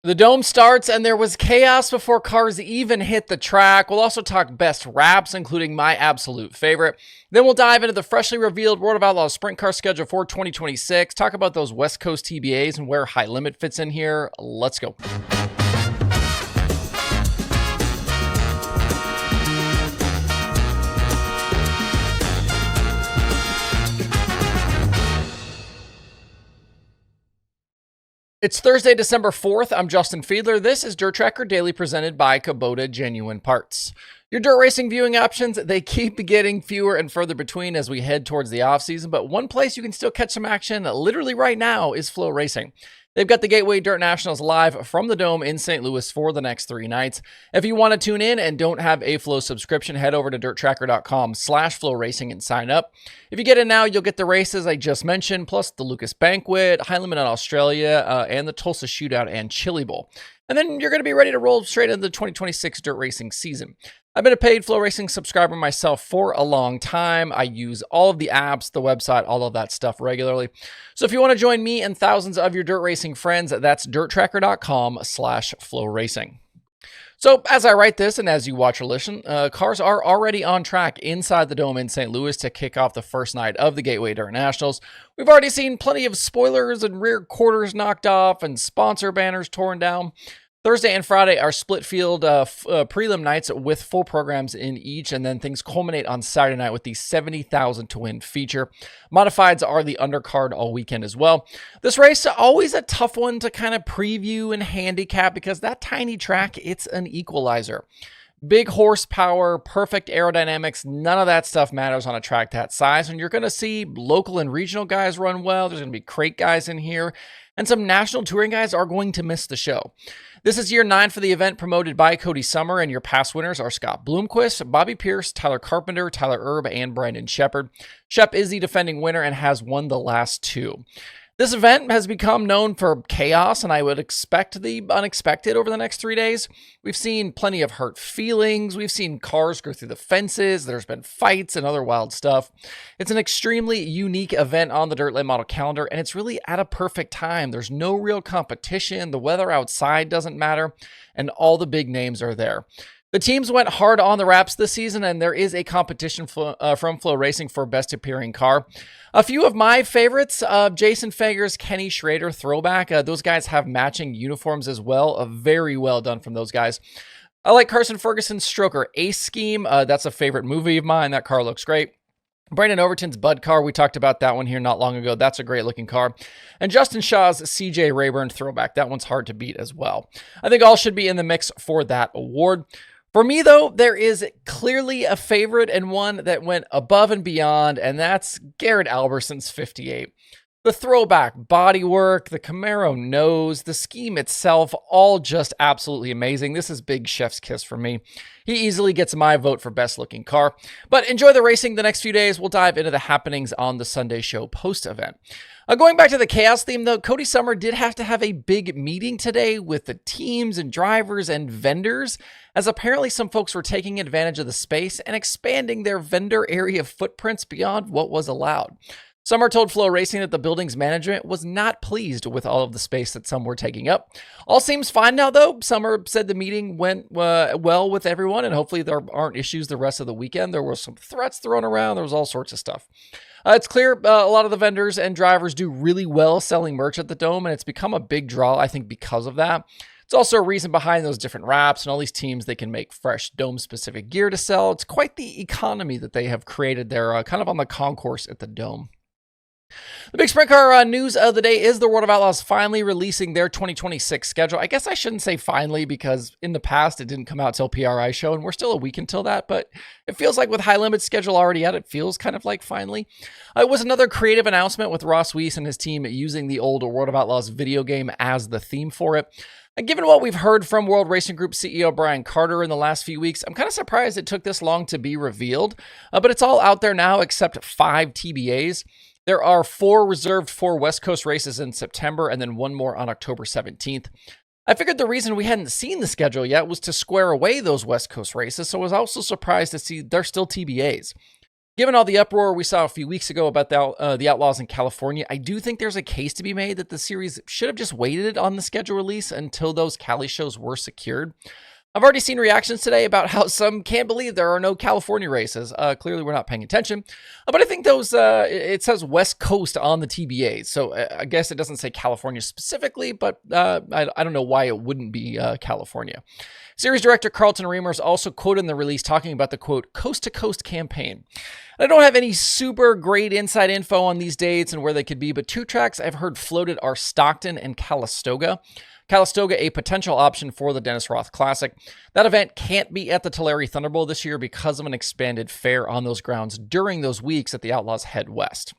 The Dome starts, and there was chaos before cars even hit the track. We'll also talk best wraps, including my absolute favorite. Then we'll dive into the freshly revealed World of Outlaws sprint car schedule for 2026, talk about those West Coast TBAs and where High Limit fits in here. Let's go. It's Thursday, December 4th. I'm Justin Fiedler. This is DIRTRACKR Daily presented by Kubota Genuine Parts. Your dirt racing viewing options, they keep getting fewer and further between as we head towards the off-season, but one place you can still catch some action literally right now is Flow Racing. They've got the Gateway Dirt Nationals live from the Dome in St. Louis for the next 3 nights. If you want to tune in and don't have a Flow subscription, head over to DIRTRACKR.com/FlowRacing and sign up. If you get in now, you'll get the races I just mentioned, plus the Lucas Banquet, High Limit on Australia, and the Tulsa Shootout and Chili Bowl. And then you're going to be ready to roll straight into the 2026 dirt racing season. I've been a paid Flow Racing subscriber myself for a long time. I use all of the apps, the website, all of that stuff regularly. So if you want to join me and thousands of your dirt racing friends, that's DIRTRACKR.com/FlowRacing. So as I write this and as you watch or listen, cars are already on track inside the Dome in St. Louis to kick off the first night of the Gateway Dirt Nationals. We've already seen plenty of spoilers and rear quarters knocked off and sponsor banners torn down. Thursday and Friday are split field prelim nights with full programs in each, and then things culminate on Saturday night with the 70,000 to win feature. Modifieds are the undercard all weekend as well. This race, always a tough one to kind of preview and handicap because that tiny track, it's an equalizer. Big horsepower, perfect aerodynamics, none of that stuff matters on a track that size, and you're going to see local and regional guys run well. There's going to be crate guys in here, and some national touring guys are going to miss the show. This is year 9 for the event, promoted by Cody Summer, and your past winners are Scott Bloomquist, Bobby Pierce, Tyler Carpenter, Tyler Erb, and Brandon Shepard. Shep is the defending winner and has won the last 2. This event has become known for chaos, and I would expect the unexpected over the next 3 days. We've seen plenty of hurt feelings. We've seen cars go through the fences. There's been fights and other wild stuff. It's an extremely unique event on the Dirt Late Model calendar, and it's really at a perfect time. There's no real competition. The weather outside doesn't matter, and all the big names are there. The teams went hard on the wraps this season, and there is a competition from Flow Racing for best appearing car. A few of my favorites, Jason Fager's Kenny Schrader throwback. Those guys have matching uniforms as well. Very well done from those guys. I like Carson Ferguson's Stroker Ace scheme. That's a favorite movie of mine. That car looks great. Brandon Overton's Bud car, we talked about that one here not long ago. That's a great looking car. And Justin Shaw's CJ Rayburn throwback. That one's hard to beat as well. I think all should be in the mix for that award. For me, though, there is clearly a favorite and one that went above and beyond, and that's Garrett Alberson's 58. The throwback bodywork, the Camaro nose, the scheme itself, all just absolutely amazing. This is big chef's kiss for me. He easily gets my vote for best looking car. But enjoy the racing the next few days. We'll dive into the happenings on the Sunday show post-event. Going back to the chaos theme, though, Cody Summer did have to have a big meeting today with the teams and drivers and vendors, as apparently some folks were taking advantage of the space and expanding their vendor area footprints beyond what was allowed. Summer told Flow Racing that the building's management was not pleased with all of the space that some were taking up. All seems fine now, though. Summer said the meeting went well with everyone, and hopefully there aren't issues the rest of the weekend. There were some threats thrown around. There was all sorts of stuff. It's clear a lot of the vendors and drivers do really well selling merch at the Dome, and it's become a big draw, I think, because of that. It's also a reason behind those different wraps and all these teams. They can make fresh Dome-specific gear to sell. It's quite the economy that they have created there, kind of on the concourse at the Dome. The big sprint car news of the day is the World of Outlaws finally releasing their 2026 schedule. I guess I shouldn't say finally, because in the past it didn't come out till PRI show, and we're still a week until that, but it feels like with High Limit's schedule already out, it feels kind of like finally. It was another creative announcement with Ross Weiss and his team using the old World of Outlaws video game as the theme for it. And given what we've heard from World Racing Group CEO Brian Carter in the last few weeks, I'm kind of surprised it took this long to be revealed, but it's all out there now except 5 TBAs. There are 4 reserved for West Coast races in September and then 1 more on October 17th. I figured the reason we hadn't seen the schedule yet was to square away those West Coast races, so I was also surprised to see they're still TBAs. Given all the uproar we saw a few weeks ago about the Outlaws in California, I do think there's a case to be made that the series should have just waited on the schedule release until those Cali shows were secured. I've already seen reactions today about how some can't believe there are no California races. Clearly, we're not paying attention. But I think those, it says West Coast on the TBAs. So I guess it doesn't say California specifically, but I don't know why it wouldn't be California. Series director Carlton Reamer is also quoted in the release talking about the, quote, coast-to-coast campaign. I don't have any super great inside info on these dates and where they could be, but two tracks I've heard floated are Stockton and Calistoga. Calistoga, a potential option for the Dennis Roth Classic. That event can't be at the Tulare Thunderbowl this year because of an expanded fair on those grounds during those weeks that the Outlaws head west.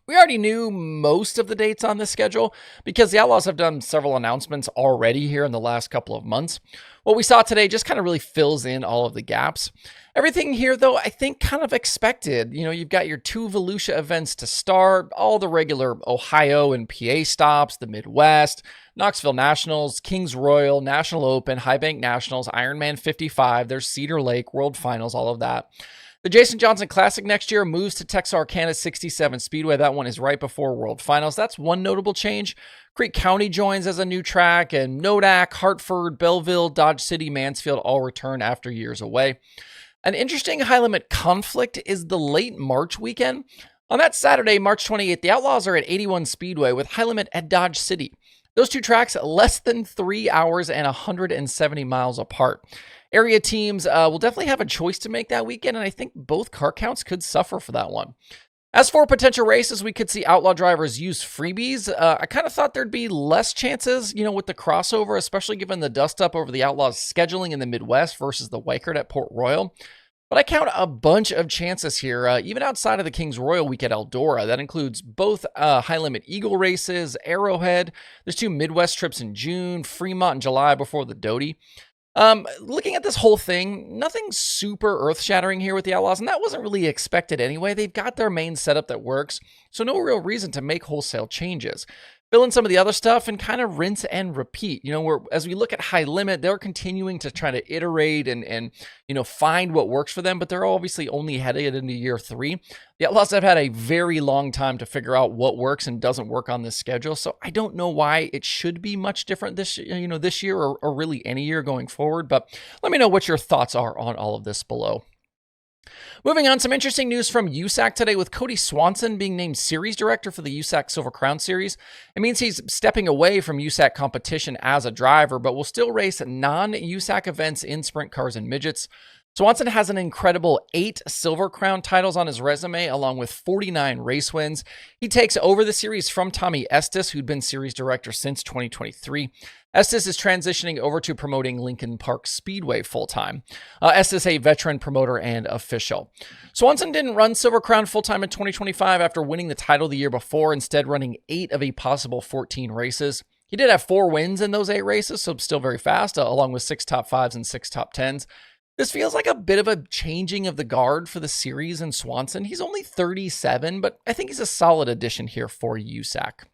We already knew most of the dates on this schedule because the Outlaws have done several announcements already here in the last couple of months. What we saw today just kind of really fills in all of the gaps. Everything here, though, I think kind of expected. You know, you've got your two Volusia events to start, all the regular Ohio and PA stops, the Midwest, Knoxville Nationals, Kings Royal, National Open, High Bank Nationals, Ironman 55, there's Cedar Lake, World Finals, all of that. The Jason Johnson Classic next year moves to Texarkana 67 Speedway. That one is right before World Finals. That's one notable change. Creek County joins as a new track, and Nodak, Hartford, Belleville, Dodge City, Mansfield all return after years away. An interesting high-limit conflict is the late March weekend. On that Saturday, March 28th, the Outlaws are at 81 Speedway with high-limit at Dodge City. Those two tracks less than 3 hours and 170 miles apart. Area teams will definitely have a choice to make that weekend, and I think both car counts could suffer for that one. As for potential races, we could see Outlaw drivers use freebies. I kind of thought there'd be less chances, with the crossover, especially given the dust-up over the Outlaws' scheduling in the Midwest versus the Weikert at Port Royal. But I count a bunch of chances here, even outside of the Kings Royal week at Eldora. That includes both high-limit Eagle races, Arrowhead. There's 2 Midwest trips in June, Fremont in July before the Doty. Looking at this whole thing, nothing super earth-shattering here with the Outlaws, and that wasn't really expected anyway. They've got their main setup that works, so no real reason to make wholesale changes. Fill in some of the other stuff and kind of rinse and repeat. As we look at high limit, they're continuing to try to iterate and find what works for them, but they're obviously only headed into year 3. The Outlaws have had a very long time to figure out what works and doesn't work on this schedule, so I don't know why it should be much different this year or really any year going forward, but let me know what your thoughts are on all of this below. Moving on, some interesting news from USAC today with Kody Swanson being named series director for the USAC Silver Crown Series. It means he's stepping away from USAC competition as a driver, but will still race non-USAC events in sprint cars and midgets. Swanson has an incredible 8 Silver Crown titles on his resume, along with 49 race wins. He takes over the series from Tommy Estes, who'd been series director since 2023. Estes is transitioning over to promoting Lincoln Park Speedway full-time. Estes, a veteran promoter and official. Swanson didn't run Silver Crown full-time in 2025 after winning the title the year before, instead running 8 of a possible 14 races. He did have 4 wins in those 8 races, so still very fast, along with 6 top 5s and 6 top 10s. This feels like a bit of a changing of the guard for the series and Swanson. He's only 37, but I think he's a solid addition here for USAC.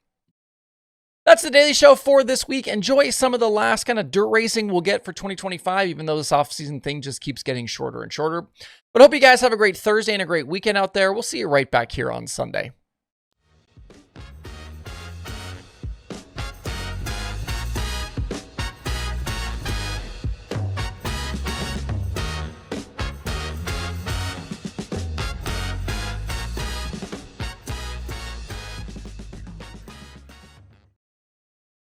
That's the Daily Show for this week. Enjoy some of the last kind of dirt racing we'll get for 2025, even though this off-season thing just keeps getting shorter and shorter. But hope you guys have a great Thursday and a great weekend out there. We'll see you right back here on Sunday.